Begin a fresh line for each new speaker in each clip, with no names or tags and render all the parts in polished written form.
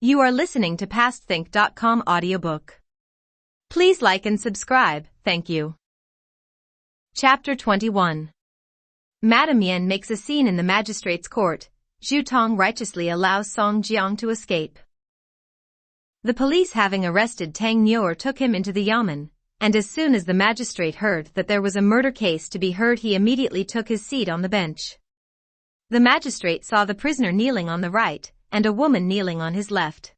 You are listening to PastThink.com audiobook. Please like and subscribe, thank you. Chapter 21. Madame Yen makes a scene in the magistrate's court. Zhu Tong righteously allows Song Jiang to escape. The police, having arrested Tang Niuer, took him into the yamen, and as soon as the magistrate heard that there was a murder case to be heard, he immediately took his seat on the bench. The magistrate saw the prisoner kneeling on the right, and a woman kneeling on his left.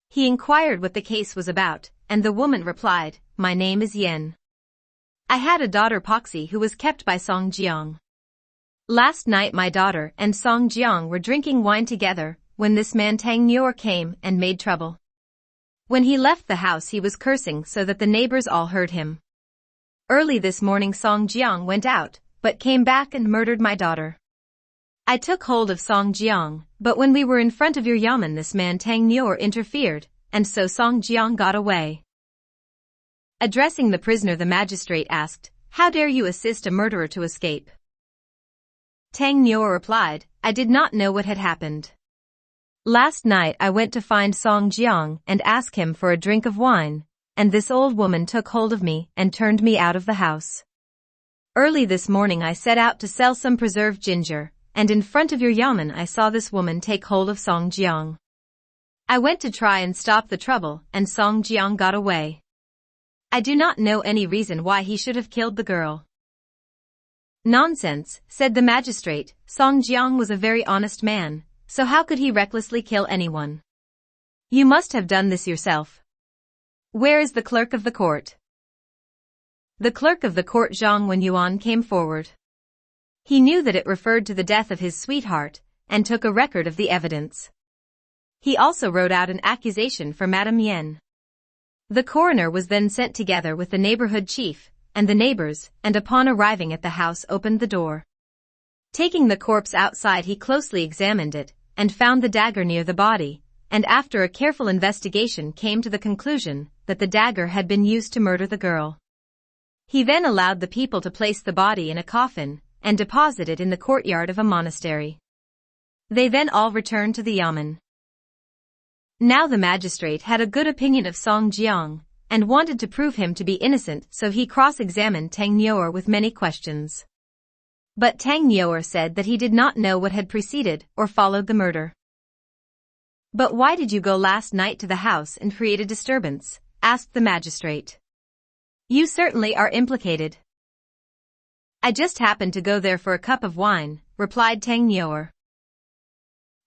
He inquired what the case was about, and the woman replied, "My name is Yen. I had a daughter Poxy who was kept by Song Jiang. Last night my daughter and Song Jiang were drinking wine together, when this man Tang Niuer came and made trouble. When he left the house he was cursing so that the neighbors all heard him. Early this morning Song Jiang went out, but came back and murdered my daughter. I took hold of Song Jiang, but when we were in front of your yamen this man Tang Niuer interfered, and so Song Jiang got away." Addressing the prisoner, the magistrate asked, "How dare you assist a murderer to escape?" Tang Niuer replied, "I did not know what had happened. Last night I went to find Song Jiang and ask him for a drink of wine, and this old woman took hold of me and turned me out of the house. Early this morning I set out to sell some preserved ginger, and in front of your yamen I saw this woman take hold of Song Jiang. I went to try and stop the trouble, and Song Jiang got away. I do not know any reason why he should have killed the girl." "Nonsense," said the magistrate. "Song Jiang was a very honest man, so how could he recklessly kill anyone? You must have done this yourself. Where is the clerk of the court?" The clerk of the court, Zhang Wenyuan, came forward. He knew that it referred to the death of his sweetheart, and took a record of the evidence. He also wrote out an accusation for Madame Yen. The coroner was then sent together with the neighborhood chief, and the neighbors, and upon arriving at the house opened the door. Taking the corpse outside he closely examined it, and found the dagger near the body, and after a careful investigation came to the conclusion that the dagger had been used to murder the girl. He then allowed the people to place the body in a coffin, and deposit it in the courtyard of a monastery. They then all returned to the yamen. Now the magistrate had a good opinion of Song Jiang, and wanted to prove him to be innocent, so he cross-examined Tang Niuer with many questions. But Tang Niuer said that he did not know what had preceded or followed the murder. "But why did you go last night to the house and create a disturbance?" asked the magistrate. "You certainly are implicated." "I just happened to go there for a cup of wine," replied Tang Niuer.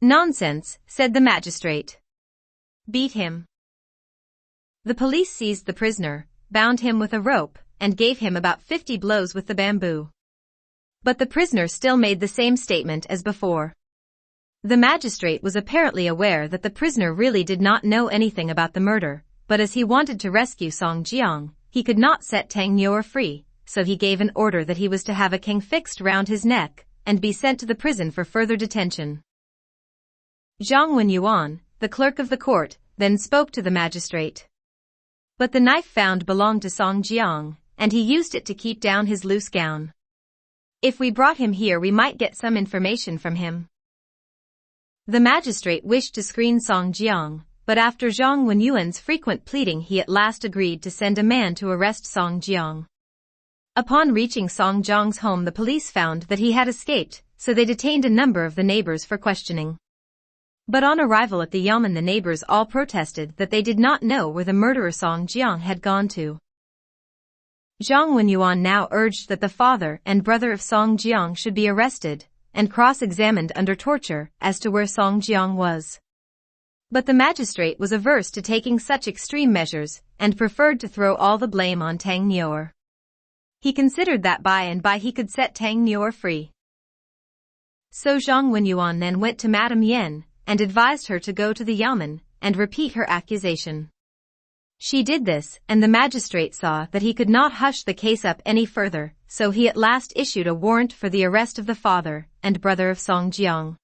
"Nonsense," said the magistrate. "Beat him." The police seized the prisoner, bound him with a rope, and gave him about 50 blows with the bamboo. But the prisoner still made the same statement as before. The magistrate was apparently aware that the prisoner really did not know anything about the murder, but as he wanted to rescue Song Jiang, he could not set Tang Niuer free, so he gave an order that he was to have a king fixed round his neck, and be sent to the prison for further detention. Zhang Wenyuan, the clerk of the court, then spoke to the magistrate. But the knife found belonged to Song Jiang, and he used it to keep down his loose gown. If we brought him here we might get some information from him. The magistrate wished to screen Song Jiang, but after Zhang Wenyuan's frequent pleading he at last agreed to send a man to arrest Song Jiang. Upon reaching Song Jiang's home the police found that he had escaped, so they detained a number of the neighbors for questioning. But on arrival at the yamen the neighbors all protested that they did not know where the murderer Song Jiang had gone to. Zhang Wenyuan now urged that the father and brother of Song Jiang should be arrested, and cross-examined under torture as to where Song Jiang was. But the magistrate was averse to taking such extreme measures, and preferred to throw all the blame on Tang Niuer. He considered that by and by he could set Tang Niuer free. So Zhang Wenyuan then went to Madame Yen, and advised her to go to the yamen, and repeat her accusation. She did this, and the magistrate saw that he could not hush the case up any further, so he at last issued a warrant for the arrest of the father and brother of Song Jiang.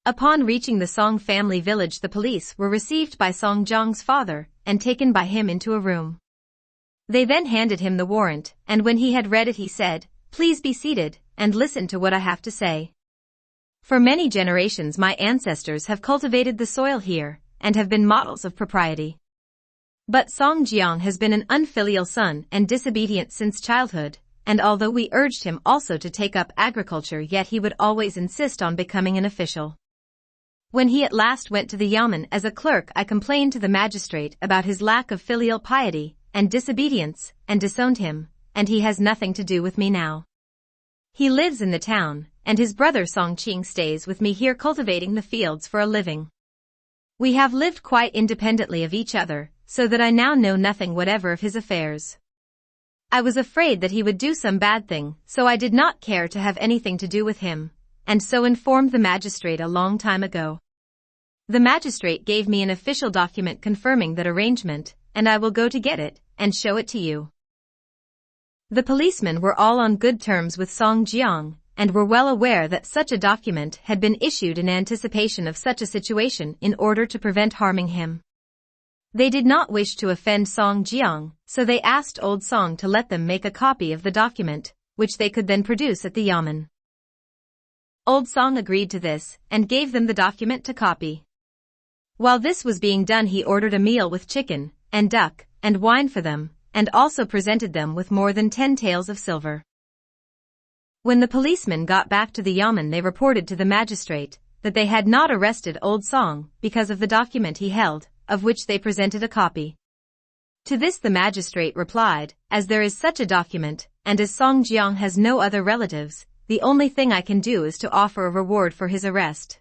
Upon reaching the Song family village the police were received by Song Jiang's father, and taken by him into a room. They then handed him the warrant, and when he had read it he said, "Please be seated, and listen to what I have to say. For many generations my ancestors have cultivated the soil here, and have been models of propriety. But Song Jiang has been an unfilial son and disobedient since childhood, and although we urged him also to take up agriculture, yet he would always insist on becoming an official. When he at last went to the yamen as a clerk, I complained to the magistrate about his lack of filial piety and disobedience, and disowned him, and he has nothing to do with me now. He lives in the town, and his brother Song Qing stays with me here cultivating the fields for a living. We have lived quite independently of each other, so that I now know nothing whatever of his affairs. I was afraid that he would do some bad thing, so I did not care to have anything to do with him, and so informed the magistrate a long time ago. The magistrate gave me an official document confirming that arrangement, and I will go to get it, and show it to you. The policemen were all on good terms with Song Jiang, and were well aware that such a document had been issued in anticipation of such a situation in order to prevent harming him. They did not wish to offend Song Jiang, so they asked old Song to let them make a copy of the document, which they could then produce at the yamen. Old Song agreed to this, and gave them the document to copy. While this was being done, he ordered a meal with chicken, and duck, and wine for them, and also presented them with more than 10 taels of silver. When the policemen got back to the yamen, they reported to the magistrate that they had not arrested old Song because of the document he held, of which they presented a copy. To this the magistrate replied, as there is such a document, and as Song Jiang has no other relatives, the only thing I can do is to offer a reward for his arrest.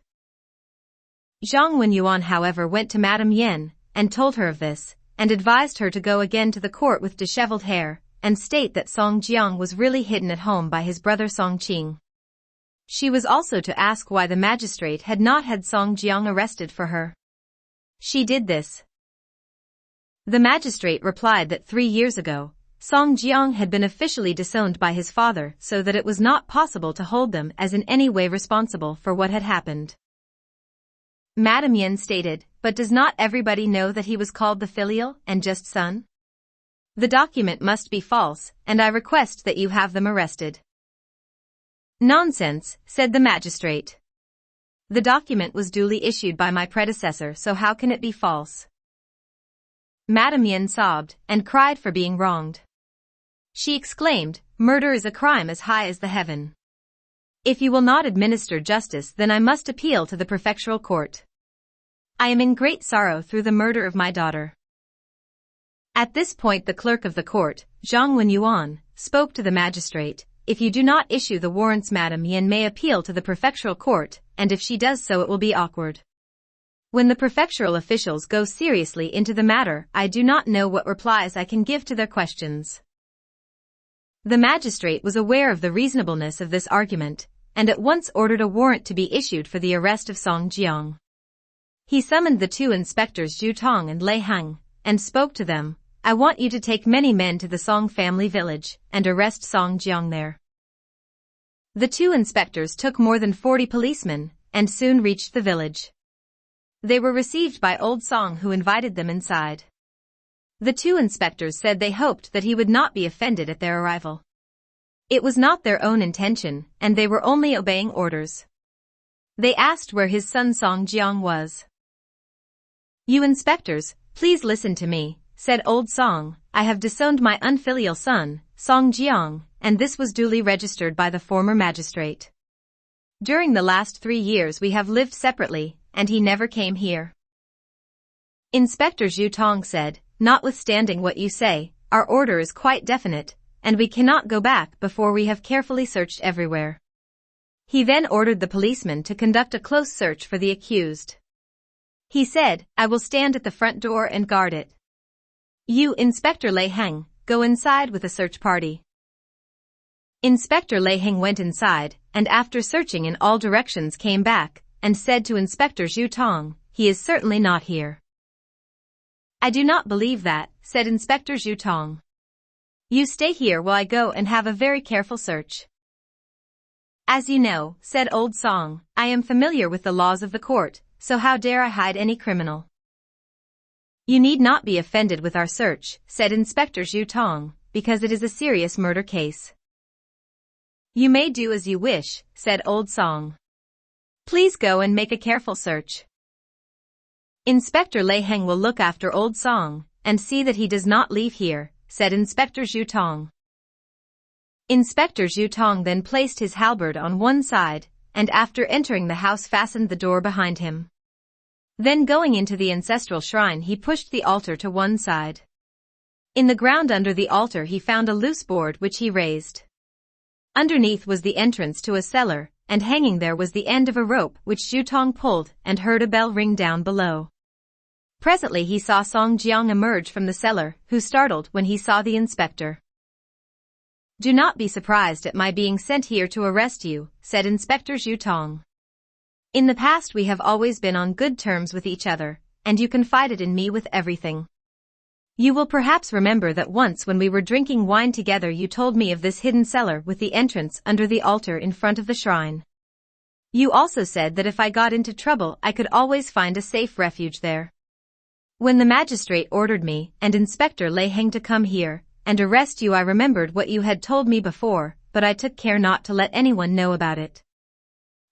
Zhang Wenyuan, however, went to Madame Yen, and told her of this, and advised her to go again to the court with disheveled hair, and state that Song Jiang was really hidden at home by his brother Song Qing. She was also to ask why the magistrate had not had Song Jiang arrested for her. She did this. The magistrate replied that 3 years ago, Song Jiang had been officially disowned by his father, so that it was not possible to hold them as in any way responsible for what had happened. Madame Yen stated, but does not everybody know that he was called the filial and just son? The document must be false, and I request that you have them arrested. Nonsense, said the magistrate. The document was duly issued by my predecessor, so how can it be false? Madame Yen sobbed, and cried for being wronged. She exclaimed, murder is a crime as high as the heaven. If you will not administer justice, then I must appeal to the prefectural court. I am in great sorrow through the murder of my daughter. At this point the clerk of the court, Zhang Wenyuan, spoke to the magistrate, if you do not issue the warrants, Madame Yen may appeal to the prefectural court, and if she does so it will be awkward. When the prefectural officials go seriously into the matter, I do not know what replies I can give to their questions. The magistrate was aware of the reasonableness of this argument, and at once ordered a warrant to be issued for the arrest of Song Jiang. He summoned the 2 inspectors Zhu Tong and Lei Hang, and spoke to them, I want you to take many men to the Song family village, and arrest Song Jiang there. The 2 inspectors took more than 40 policemen, and soon reached the village. They were received by old Song, who invited them inside. The 2 inspectors said they hoped that he would not be offended at their arrival. It was not their own intention, and they were only obeying orders. They asked where his son Song Jiang was. You inspectors, please listen to me, said old Song. I have disowned my unfilial son, Song Jiang, and this was duly registered by the former magistrate. During the last 3 years we have lived separately, and he never came here. Inspector Zhu Tong said, notwithstanding what you say, our order is quite definite, and we cannot go back before we have carefully searched everywhere. He then ordered the policeman to conduct a close search for the accused. He said, I will stand at the front door and guard it. You, Inspector Lei Heng, go inside with a search party. Inspector Lei Heng went inside, and after searching in all directions came back, and said to Inspector Zhu Tong, he is certainly not here. I do not believe that, said Inspector Zhu Tong. You stay here while I go and have a very careful search. As you know, said old Song, I am familiar with the laws of the court, so how dare I hide any criminal? You need not be offended with our search, said Inspector Zhu Tong, because it is a serious murder case. You may do as you wish, said old Song. Please go and make a careful search. Inspector Lei Heng will look after Old Song, and see that he does not leave here, said Inspector Zhu Tong. Inspector Zhu Tong then placed his halberd on one side, and after entering the house fastened the door behind him. Then going into the ancestral shrine he pushed the altar to one side. In the ground under the altar he found a loose board which he raised. Underneath was the entrance to a cellar, and hanging there was the end of a rope which Zhu Tong pulled and heard a bell ring down below. Presently he saw Song Jiang emerge from the cellar, who startled when he saw the inspector. "Do not be surprised at my being sent here to arrest you," said Inspector Zhu Tong. "In the past we have always been on good terms with each other, and you confided in me with everything. You will perhaps remember that once when we were drinking wine together you told me of this hidden cellar with the entrance under the altar in front of the shrine. You also said that if I got into trouble I could always find a safe refuge there. When the magistrate ordered me and Inspector Lei Heng to come here and arrest you I remembered what you had told me before, but I took care not to let anyone know about it.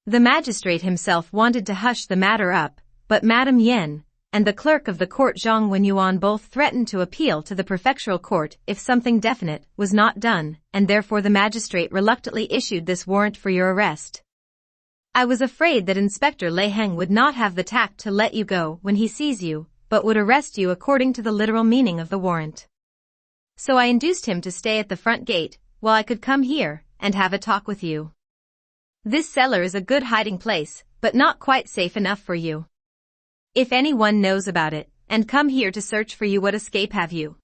The magistrate himself wanted to hush the matter up, but Madame Yen and the clerk of the court Zhang Wenyuan both threatened to appeal to the prefectural court if something definite was not done, and therefore the magistrate reluctantly issued this warrant for your arrest. I was afraid that Inspector Lei Heng would not have the tact to let you go when he sees you, but would arrest you according to the literal meaning of the warrant. So I induced him to stay at the front gate, while I could come here and have a talk with you. This cellar is a good hiding place, but not quite safe enough for you. If anyone knows about it, and come here to search for you, what escape have you?"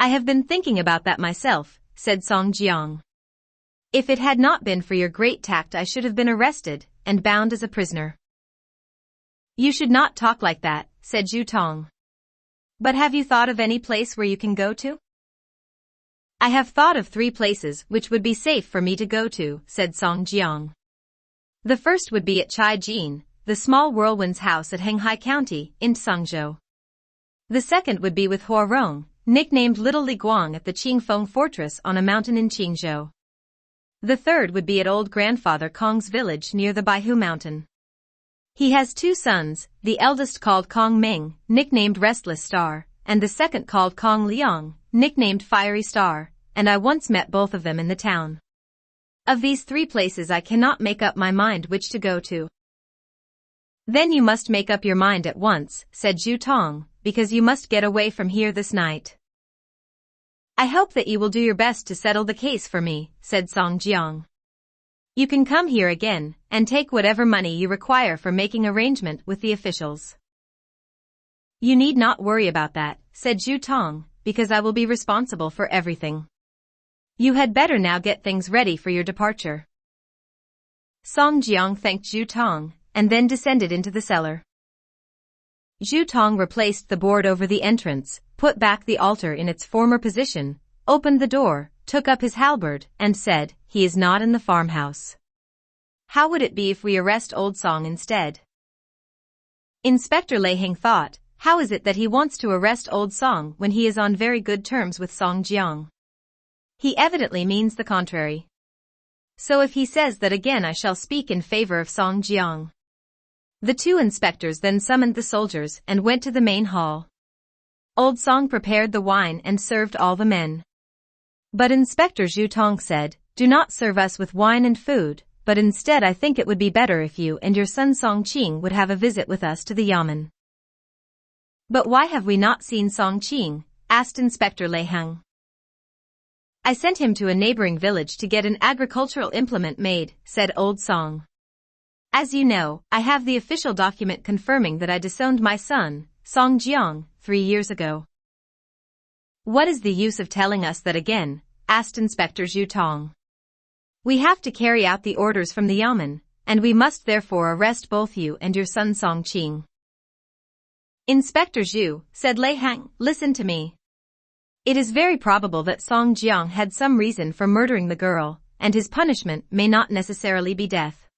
"I have been thinking about that myself," said Song Jiang. "If it had not been for your great tact I should have been arrested and bound as a prisoner." "You should not talk like that," said Zhu Tong. "But have you thought of any place where you can go to?" "I have thought of 3 places which would be safe for me to go to," said Song Jiang. "The first would be at Chai Jin, the small whirlwind's house at Henghai County, in Sangzhou. The second would be with Hua Rong, nicknamed Little Li Guang, at the Qingfeng Fortress on a mountain in Qingzhou. The third would be at old grandfather Kong's village near the Baihu Mountain. He has 2 sons, the eldest called Kong Ming, nicknamed Restless Star, and the second called Kong Liang, nicknamed Fiery Star, and I once met both of them in the town. Of these 3 places I cannot make up my mind which to go to." "Then you must make up your mind at once," said Zhu Tong, "because you must get away from here this night." "I hope that you will do your best to settle the case for me," said Song Jiang. "You can come here again, and take whatever money you require for making arrangement with the officials." "You need not worry about that," said Zhu Tong, "because I will be responsible for everything. You had better now get things ready for your departure." Song Jiang thanked Zhu Tong, and then descended into the cellar. Zhu Tong replaced the board over the entrance, put back the altar in its former position, opened the door, took up his halberd, and said, "He is not in the farmhouse. How would it be if we arrest Old Song instead?" Inspector Lei Heng thought, how is it that he wants to arrest Old Song when he is on very good terms with Song Jiang? He evidently means the contrary. So if he says that again I shall speak in favor of Song Jiang. The 2 inspectors then summoned the soldiers and went to the main hall. Old Song prepared the wine and served all the men. But Inspector Zhu Tong said, "Do not serve us with wine and food, but instead I think it would be better if you and your son Song Qing would have a visit with us to the yamen." "But why have we not seen Song Qing?" asked Inspector Lei Heng. "I sent him to a neighboring village to get an agricultural implement made," said Old Song. "As you know, I have the official document confirming that I disowned my son, Song Jiang, 3 years ago." "What is the use of telling us that again?" asked Inspector Zhu Tong. "We have to carry out the orders from the yamen, and we must therefore arrest both you and your son Song Qing." "Inspector Zhu," said Lei Heng, "listen to me. It is very probable that Song Jiang had some reason for murdering the girl, and his punishment may not necessarily be death.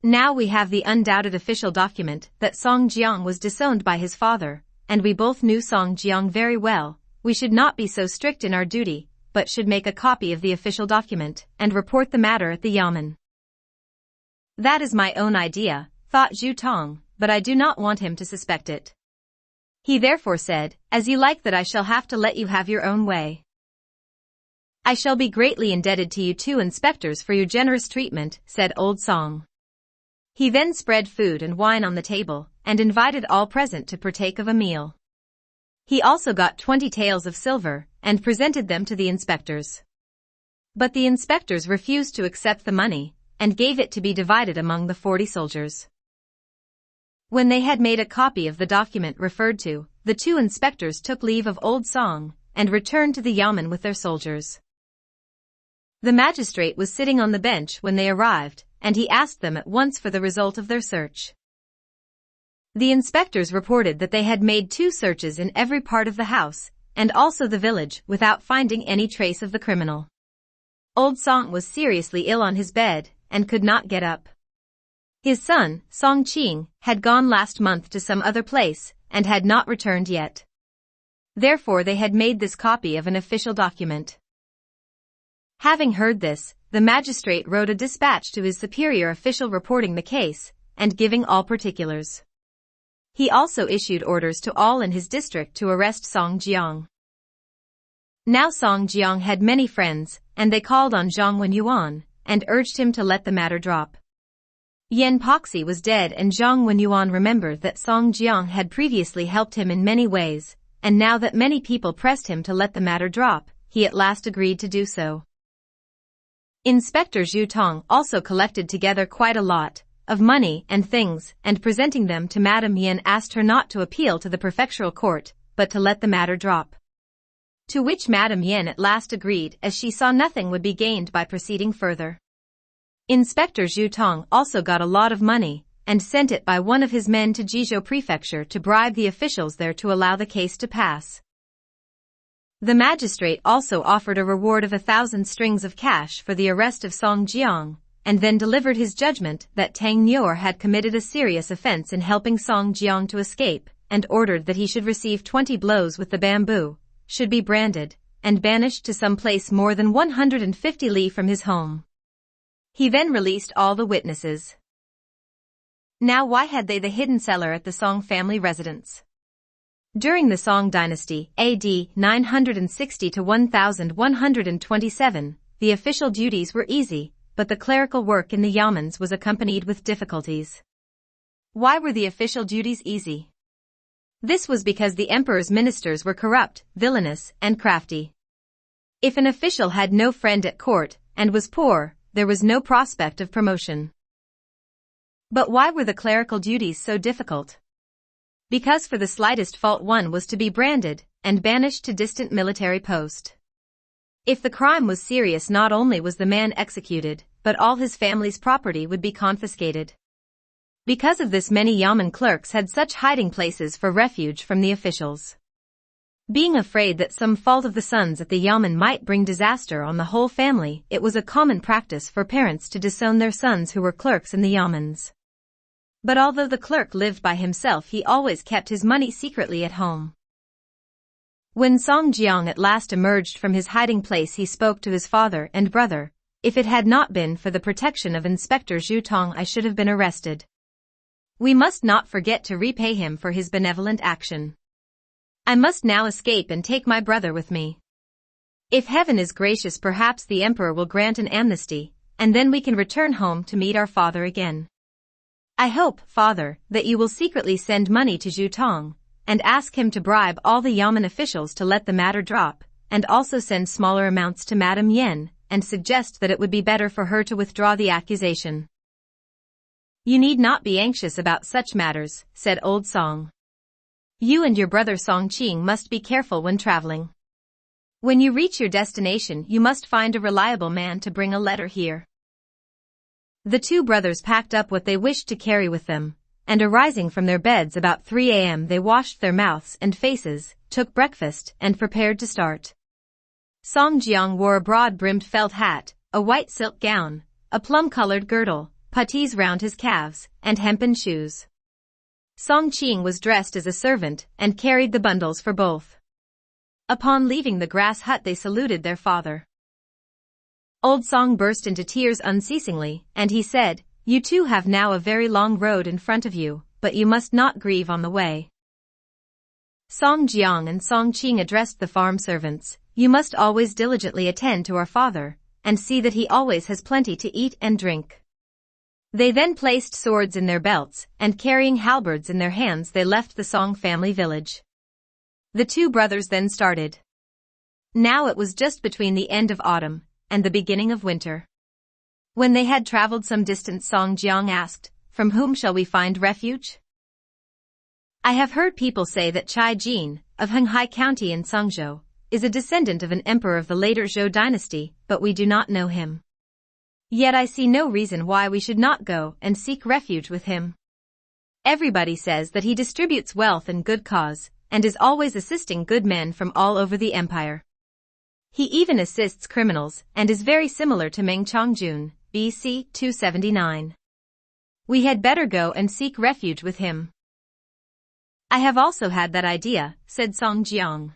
Now we have the undoubted official document that Song Jiang was disowned by his father, and we both knew Song Jiang very well. We should not be so strict in our duty, but should make a copy of the official document and report the matter at the yamen." "That is my own idea," thought Zhu Tong, but I do not want him to suspect it. He therefore said, "As you like, that I shall have to let you have your own way. I shall be greatly indebted to you two inspectors for your generous treatment," said Old Song. He then spread food and wine on the table, and invited all present to partake of a meal. He also got 20 taels of silver, and presented them to the inspectors. But the inspectors refused to accept the money, and gave it to be divided among the 40 soldiers. When they had made a copy of the document referred to, the two inspectors took leave of Old Song, and returned to the yamen with their soldiers. The magistrate was sitting on the bench when they arrived, and he asked them at once for the result of their search. The inspectors reported that they had made 2 searches in every part of the house, and also the village, without finding any trace of the criminal. Old Song was seriously ill on his bed, and could not get up. His son, Song Qing, had gone last month to some other place, and had not returned yet. Therefore they had made this copy of an official document. Having heard this, the magistrate wrote a dispatch to his superior official reporting the case, and giving all particulars. He also issued orders to all in his district to arrest Song Jiang. Now Song Jiang had many friends, and they called on Zhang Wenyuan, and urged him to let the matter drop. Yen Poxi was dead, and Zhang Wenyuan remembered that Song Jiang had previously helped him in many ways, and now that many people pressed him to let the matter drop, he at last agreed to do so. Inspector Zhu Tong also collected together quite a lot of money and things, and presenting them to Madame Yen, asked her not to appeal to the prefectural court, but to let the matter drop. To which Madame Yen at last agreed, as she saw nothing would be gained by proceeding further. Inspector Zhu Tong also got a lot of money, and sent it by one of his men to Jizhou Prefecture to bribe the officials there to allow the case to pass. The magistrate also offered a reward of 1,000 strings of cash for the arrest of Song Jiang, and then delivered his judgment that Tang Nyor had committed a serious offense in helping Song Jiang to escape, and ordered that he should receive 20 blows with the bamboo, should be branded, and banished to some place more than 150 li from his home. He then released all the witnesses. Now why had they the hidden cellar at the Song family residence? During the Song dynasty, AD 960 to 1127, the official duties were easy, but the clerical work in the yamens was accompanied with difficulties. Why were the official duties easy? This was because the emperor's ministers were corrupt, villainous, and crafty. If an official had no friend at court, and was poor, there was no prospect of promotion. But why were the clerical duties so difficult? Because for the slightest fault one was to be branded, and banished to distant military post. If the crime was serious, not only was the man executed, but all his family's property would be confiscated. Because of this, many yamen clerks had such hiding places for refuge from the officials. Being afraid that some fault of the sons at the yamen might bring disaster on the whole family, it was a common practice for parents to disown their sons who were clerks in the yamens. But although the clerk lived by himself, he always kept his money secretly at home. When Song Jiang at last emerged from his hiding place, he spoke to his father and brother. "If it had not been for the protection of Inspector Zhu Tong, I should have been arrested. We must not forget to repay him for his benevolent action. I must now escape and take my brother with me. If heaven is gracious, perhaps the emperor will grant an amnesty, and then we can return home to meet our father again. I hope, father, that you will secretly send money to Zhu Tong, and ask him to bribe all the yamen officials to let the matter drop, and also send smaller amounts to Madame Yen, and suggest that it would be better for her to withdraw the accusation." "You need not be anxious about such matters," said Old Song. "You and your brother Song Qing must be careful when traveling. When you reach your destination, you must find a reliable man to bring a letter here." The two brothers packed up what they wished to carry with them, and arising from their beds about 3 a.m. they washed their mouths and faces, took breakfast, and prepared to start. Song Jiang wore a broad-brimmed felt hat, a white silk gown, a plum-colored girdle, puttees round his calves, and hempen shoes. Song Qing was dressed as a servant, and carried the bundles for both. Upon leaving the grass hut, they saluted their father. Old Song burst into tears unceasingly, and he said, "You two have now a very long road in front of you, but you must not grieve on the way. Song Jiang and Song Qing addressed the farm servants, "You must always diligently attend to our father, and see that he always has plenty to eat and drink." They then placed swords in their belts, and carrying halberds in their hands they left the Song family village. The two brothers then started. Now it was just between the end of autumn and the beginning of winter. When they had traveled some distance, Song Jiang asked, "From whom shall we find refuge?" "I have heard people say that Chai Jin, of Henghai County in Songzhou, is a descendant of an emperor of the later Zhou dynasty, but we do not know him. Yet I see no reason why we should not go and seek refuge with him. Everybody says that he distributes wealth in good cause, and is always assisting good men from all over the empire. He even assists criminals, and is very similar to Meng Chongjun, BC 279. We had better go and seek refuge with him." "I have also had that idea," said Song Jiang.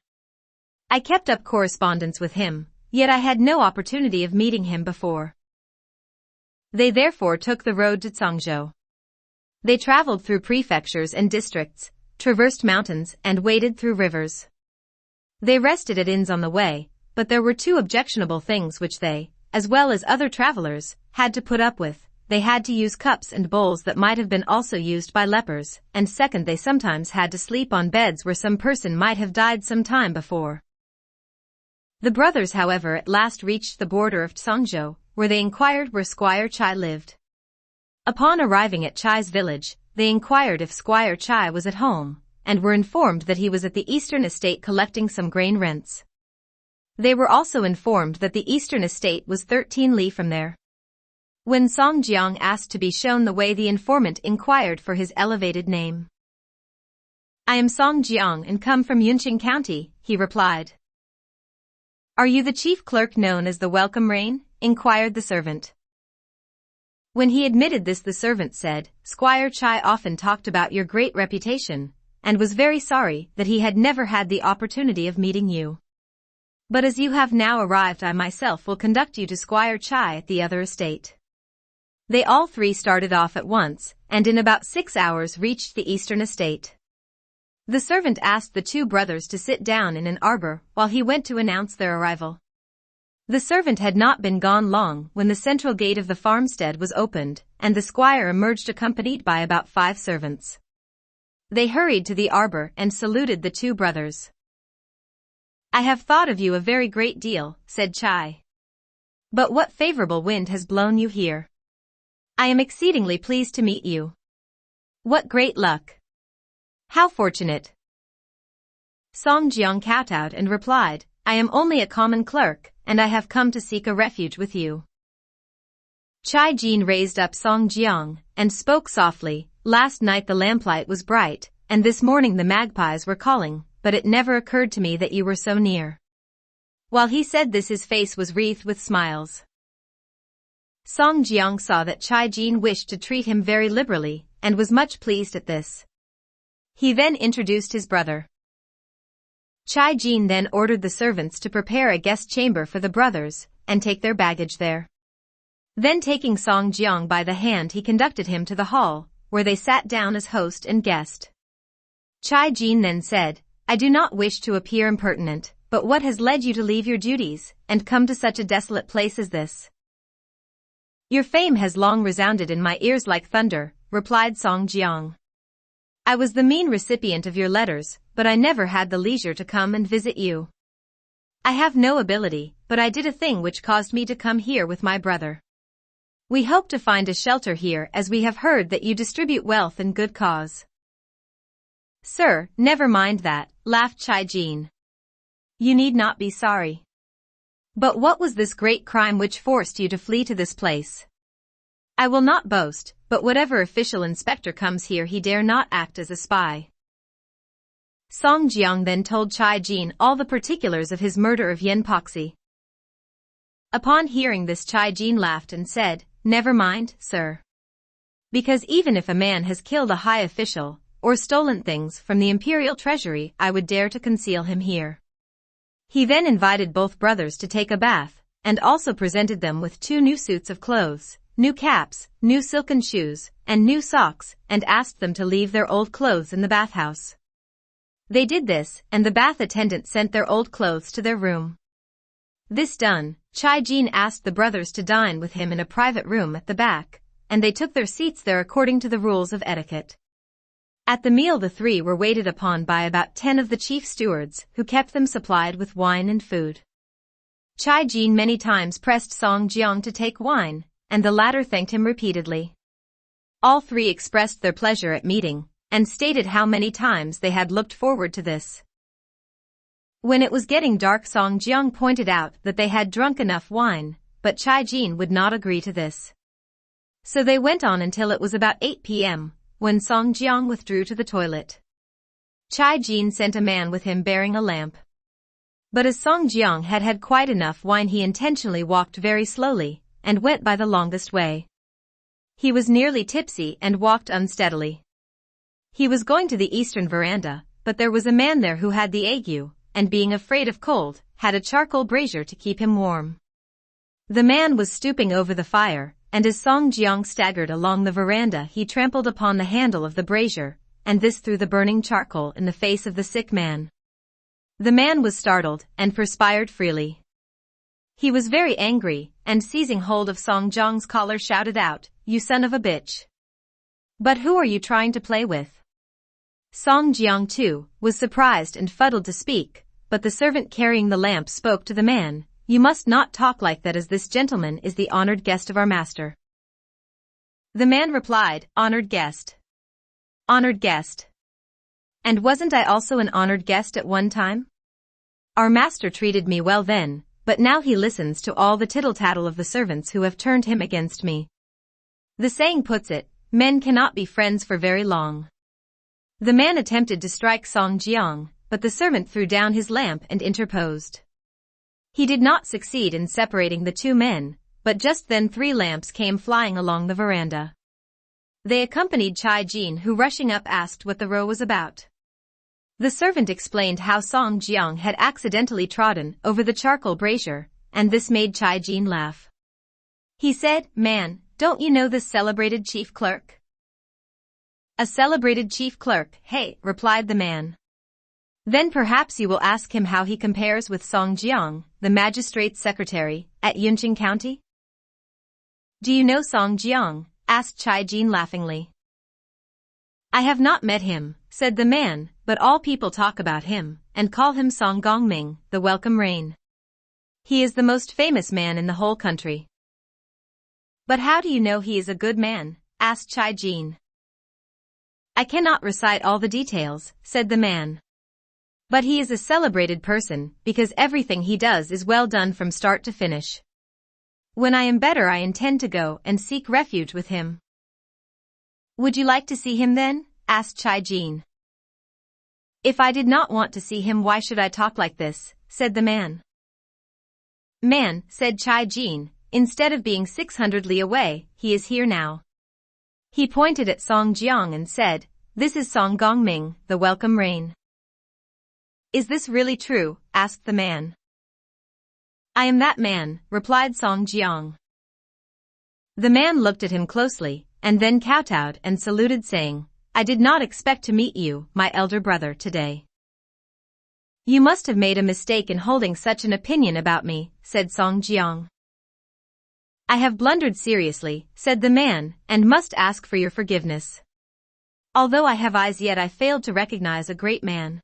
"I kept up correspondence with him, yet I had no opportunity of meeting him before." They therefore took the road to Zhangzhou. They traveled through prefectures and districts, traversed mountains, and waded through rivers. They rested at inns on the way, but there were two objectionable things which they, as well as other travelers, had to put up with. They had to use cups and bowls that might have been also used by lepers, and second, they sometimes had to sleep on beds where some person might have died some time before. The brothers, however, at last reached the border of Zhangzhou, where they inquired where Squire Chai lived. Upon arriving at Chai's village, they inquired if Squire Chai was at home, and were informed that he was at the eastern estate collecting some grain rents. They were also informed that the eastern estate was 13 li from there. When Song Jiang asked to be shown the way, the informant inquired for his elevated name. "I am Song Jiang and come from Yunqing County," he replied. "Are you the chief clerk known as the Welcome Rain?" inquired the servant. When he admitted this, the servant said, "Squire Chai often talked about your great reputation, and was very sorry that he had never had the opportunity of meeting you. But as you have now arrived, I myself will conduct you to Squire Chai at the other estate." They all three started off at once, and in about 6 hours reached the eastern estate. The servant asked the two brothers to sit down in an arbor while he went to announce their arrival. The servant had not been gone long when the central gate of the farmstead was opened, and the squire emerged accompanied by about 5 servants. They hurried to the arbor and saluted the two brothers. "I have thought of you a very great deal," said Chai. "But what favorable wind has blown you here? I am exceedingly pleased to meet you. What great luck! How fortunate!" Song Jiang kowtowed and replied, "I am only a common clerk, and I have come to seek a refuge with you." Chai Jin raised up Song Jiang and spoke softly, "Last night the lamplight was bright, and this morning the magpies were calling, but it never occurred to me that you were so near." While he said this, his face was wreathed with smiles. Song Jiang saw that Chai Jin wished to treat him very liberally, and was much pleased at this. He then introduced his brother. Chai Jin then ordered the servants to prepare a guest chamber for the brothers, and take their baggage there. Then taking Song Jiang by the hand, he conducted him to the hall, where they sat down as host and guest. Chai Jin then said, "I do not wish to appear impertinent, but what has led you to leave your duties, and come to such a desolate place as this?" "Your fame has long resounded in my ears like thunder," replied Song Jiang. "I was the mean recipient of your letters, but I never had the leisure to come and visit you. I have no ability, but I did a thing which caused me to come here with my brother. We hope to find a shelter here, as we have heard that you distribute wealth in good cause." "Sir, never mind that," laughed Chai Jin. "You need not be sorry. But what was this great crime which forced you to flee to this place? I will not boast, but whatever official inspector comes here, he dare not act as a spy." Song Jiang then told Chai Jin all the particulars of his murder of Yen Poxi. Upon hearing this, Chai Jin laughed and said, "Never mind, sir. Because even if a man has killed a high official, or stolen things from the imperial treasury, I would dare to conceal him here." He then invited both brothers to take a bath, and also presented them with 2 new suits of clothes, new caps, new silken shoes, and new socks, and asked them to leave their old clothes in the bathhouse. They did this, and the bath attendant sent their old clothes to their room. This done, Chai-jin asked the brothers to dine with him in a private room at the back, and they took their seats there according to the rules of etiquette. At the meal the three were waited upon by about 10 of the chief stewards, who kept them supplied with wine and food. Chai-jin many times pressed Song Jiang to take wine, and the latter thanked him repeatedly. All three expressed their pleasure at meeting, and stated how many times they had looked forward to this. When it was getting dark, Song Jiang pointed out that they had drunk enough wine, but Chai-jin would not agree to this. So they went on until it was about 8 p.m., when Song Jiang withdrew to the toilet. Chai-jin sent a man with him bearing a lamp. But as Song Jiang had had quite enough wine, he intentionally walked very slowly, and went by the longest way. He was nearly tipsy and walked unsteadily. He was going to the eastern veranda, but there was a man there who had the ague, and being afraid of cold, had a charcoal brazier to keep him warm. The man was stooping over the fire, and as Song Jiang staggered along the veranda, he trampled upon the handle of the brazier, and this threw the burning charcoal in the face of the sick man. The man was startled and perspired freely. He was very angry, and seizing hold of Song Jiang's collar shouted out, "You son of a bitch! But who are you trying to play with?" Song Jiang too was surprised and fuddled to speak, but the servant carrying the lamp spoke to the man, "You must not talk like that, as this gentleman is the honored guest of our master." The man replied, "Honored guest? Honored guest? And wasn't I also an honored guest at one time? Our master treated me well then, but now he listens to all the tittle-tattle of the servants who have turned him against me. The saying puts it, men cannot be friends for very long." The man attempted to strike Song Jiang, but the servant threw down his lamp and interposed. He did not succeed in separating the two men, but just then 3 lamps came flying along the veranda. They accompanied Chai-jin, who rushing up asked what the row was about. The servant explained how Song Jiang had accidentally trodden over the charcoal brazier, and this made Chai-jin laugh. He said, "Man, don't you know this celebrated chief clerk?" "A celebrated chief clerk, hey," replied the man. "Then perhaps you will ask him how he compares with Song Jiang, the magistrate's secretary, at Yunqing County?" "Do you know Song Jiang?" asked Chai-jin laughingly. "I have not met him," said the man, "but all people talk about him, and call him Song Gongming, the welcome rain. He is the most famous man in the whole country." "But how do you know he is a good man?" asked Chai-jin. "I cannot recite all the details," said the man. "But he is a celebrated person, because everything he does is well done from start to finish. When I am better, I intend to go and seek refuge with him." "Would you like to see him then?" asked Chai-jin. "If I did not want to see him, why should I talk like this?" said the man. "Man," said Chai-jin, "instead of being 600 li away, he is here now." He pointed at Song Jiang and said, "This is Song Gongming, the welcome rain." "Is this really true?" asked the man. "I am that man," replied Song Jiang. The man looked at him closely, and then kowtowed and saluted, saying, "I did not expect to meet you, my elder brother, today." "You must have made a mistake in holding such an opinion about me," said Song Jiang. "I have blundered seriously," said the man, "and must ask for your forgiveness. Although I have eyes, yet I failed to recognize a great man."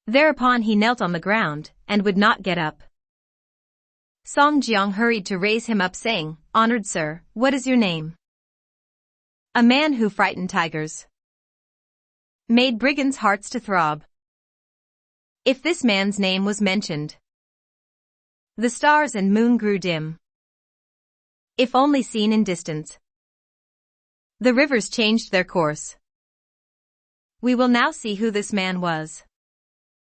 Thereupon he knelt on the ground, and would not get up. Song Jiang hurried to raise him up, saying, "Honored sir, what is your name?" "A man who frightened tigers. Made brigands' hearts to throb." If this man's name was mentioned, the stars and moon grew dim. If only seen in distance, the rivers changed their course. We will now see who this man was.